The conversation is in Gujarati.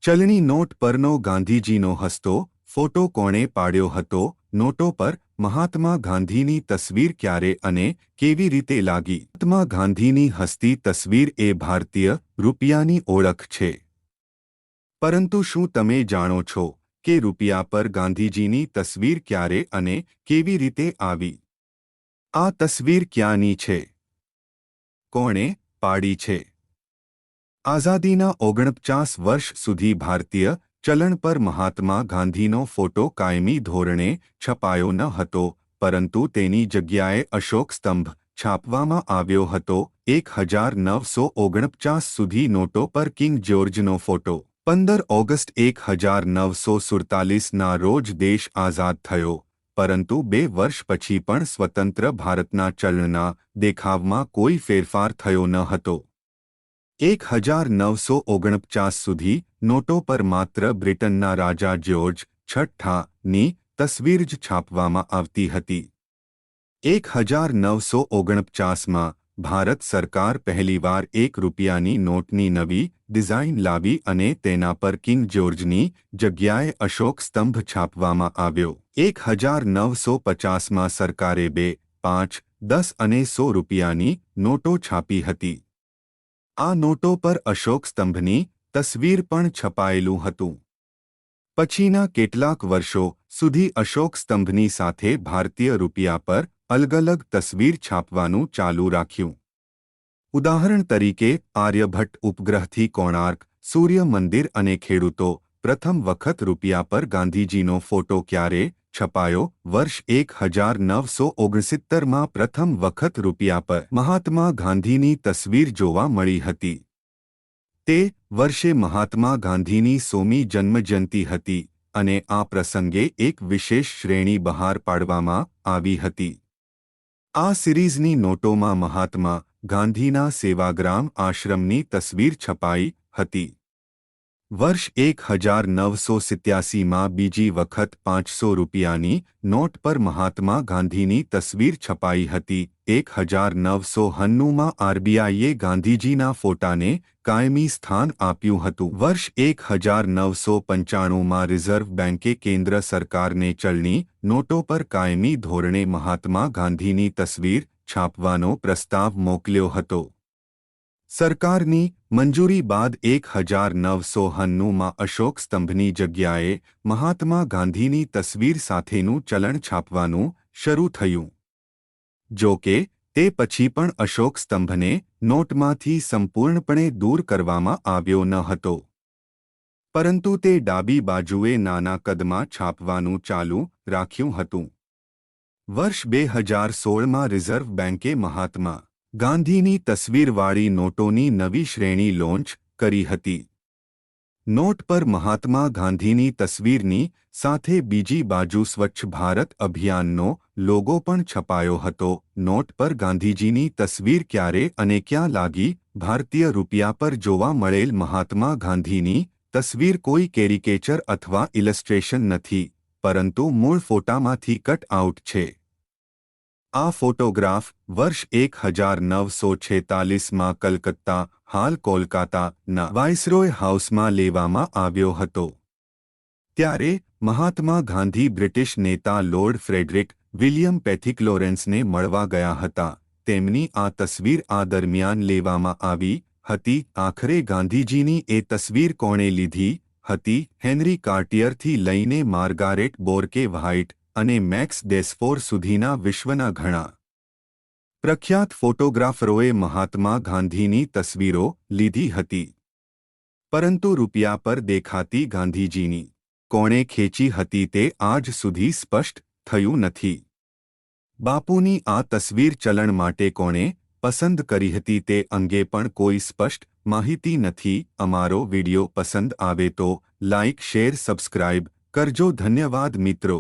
ચલણી નોટ પરનો ગાંધીજીનો હસતો ફોટો કોણે પાડ્યો હતો? નોટો પર મહાત્મા ગાંધીની તસવીર ક્યારે અને કેવી રીતે લાગી? મહાત્મા ગાંધીની હસતી તસવીર એ ભારતીય રૂપિયાની ઓળખ છે. પરંતુ શું તમે જાણો છો કે રૂપિયા પર ગાંધીજીની તસવીર ક્યારે અને કેવી રીતે આવી? આ તસવીર ક્યાંની છે? કોણે પાડી છે? આઝાદીના 49 વર્ષ સુધી ભારતીય ચલણ પર મહાત્મા ગાંધીનો ફોટો કાયમી ધોરણે છપાયો ન હતો, પરંતુ તેની જગ્યાએ અશોક સ્તંભ છાપવામાં આવ્યો હતો. 1949 સુધી નોટો પર કિંગ જ્યોર્જનો ફોટો. 15 ઓગસ્ટ 1947ના રોજ દેશ આઝાદ થયો, પરંતુ 2 વર્ષ પછી પણ સ્વતંત્ર ભારતના ચલણના દેખાવમાં કોઈ ફેરફાર થયો ન હતો. 1949 સુધી નોટો પર માત્ર બ્રિટનના રાજા જ્યોર્જ છઠ્ઠાની તસવીર જ છાપવામાં આવતી હતી. 1949માં ભારત સરકાર પહેલીવાર 1 રૂપિયાની નોટની નવી ડિઝાઇન લાવી અને તેના પર કિંગ જ્યોર્જની જગ્યાએ અશોક સ્તંભ છાપવામાં આવ્યો. 1950માં સરકારે 2, 5, 10 અને 100 રૂપિયાની નોટો છાપી હતી. આ નોટો પર અશોક સ્તંભની તસવીર પણ છપાયેલું હતું. પછીના કેટલાક વર્ષો સુધી અશોક સ્તંભની સાથે ભારતીય રૂપિયા પર અલગ અલગ તસવીર છાપવાનું ચાલુ રાખ્યું. ઉદાહરણ તરીકે આર્યભટ્ટ ઉપગ્રહથી કોણાર્ક સૂર્ય મંદિર અને ખેડૂતો. પ્રથમ વખત રૂપિયા પર ગાંધીજીનો ફોટો ક્યારે છપાયો? વર્ષ 1969માં પ્રથમ વખત રૂપિયા પર મહાત્મા ગાંધીની તસવીર જોવા મળી હતી. તે વર્ષે મહાત્મા ગાંધીની 100મી જન્મજયંતિ હતી અને આ પ્રસંગે એક વિશેષ શ્રેણી બહાર પાડવામાં આવી હતી. આ સિરીઝની નોટોમાં મહાત્મા ગાંધીના સેવાગ્રામ આશ્રમની તસવીર છપાઈ હતી. વર્ષ 1987માં બીજી વખત 500 રૂપિયાની નોટ પર મહાત્મા ગાંધીની તસવીર છપાઈ હતી. 1990માં આરબીઆઈએ ગાંધીજીના ફોટાને કાયમી સ્થાન આપ્યું હતું. વર્ષ 1995માં રિઝર્વ બેન્કે કેન્દ્ર સરકારને ચલણી નોટો પર કાયમી ધોરણે મહાત્મા ગાંધીની તસવીર છાપવાનો પ્રસ્તાવ મોકલ્યો હતો. સરકારની મંજૂરી બાદ 1990માં અશોક સ્તંભની જગ્યાએ મહાત્મા ગાંધીની તસવીર સાથેનું ચલણ છાપવાનું શરૂ થયું. જો કે તે પછી પણ અશોક સ્તંભને નોટમાંથી સંપૂર્ણપણે દૂર કરવામાં આવ્યો ન હતો, પરંતુ તે ડાબી બાજુએ નાના કદમાં છાપવાનું ચાલુ રાખ્યું હતું. વર્ષ 2016માં રિઝર્વ બેન્કે મહાત્મા ગાંધીની તસવીરવાળી નોટોની નવી શ્રેણી લોન્ચ કરી હતી. નોટ પર મહાત્મા ગાંધીની તસવીરની સાથે બીજી બાજુ સ્વચ્છ ભારત અભિયાનનો લોગો પણ છપાયો હતો. નોટ પર ગાંધીજીની તસવીર ક્યારે અને ક્યાં લાગી? ભારતીય રૂપિયા પર જોવા મળેલ મહાત્મા ગાંધીની તસવીર કોઈ કેરિકેચર અથવા ઇલસ્ટ્રેશન નથી, પરંતુ મૂળ ફોટામાંથી કટ આઉટ છે. આ ફોટોગ્રાફ વર્ષ 1946માં કલકત્તા, હાલ કોલકાતાના વાઇસરોય હાઉસમાં લેવામાં આવ્યો હતો. ત્યારે મહાત્મા ગાંધી બ્રિટિશ નેતા લોર્ડ ફ્રેડરિક વિલિયમ પેથિકલોરેન્સને મળવા ગયા હતા. તેમની આ તસવીર આ દરમિયાન લેવામાં આવી હતી. આખરે ગાંધીજીની એ તસવીર કોણે લીધી હતી? હેનરી કાર્ટિયરથી લઈને માર્ગારેટ બોર્કે વ્હાઇટ અને મેક્સ ડેસફોર સુધીના વિશ્વના ઘણા પ્રખ્યાત ફોટોગ્રાફરોએ મહાત્મા ગાંધીની તસવીરો લીધી હતી. પરંતુ રૂપિયા પર દેખાતી ગાંધીજીની કોણે ખેંચી હતી તે આજ સુધી સ્પષ્ટ થયું નથી. બાપુની આ તસવીર ચલણ માટે કોણે પસંદ કરી હતી તે અંગે પણ કોઈ સ્પષ્ટ માહિતી નથી. અમારો વિડિયો પસંદ આવે તો લાઇક, શેર, સબસ્ક્રાઇબ કરજો. ધન્યવાદ મિત્રો.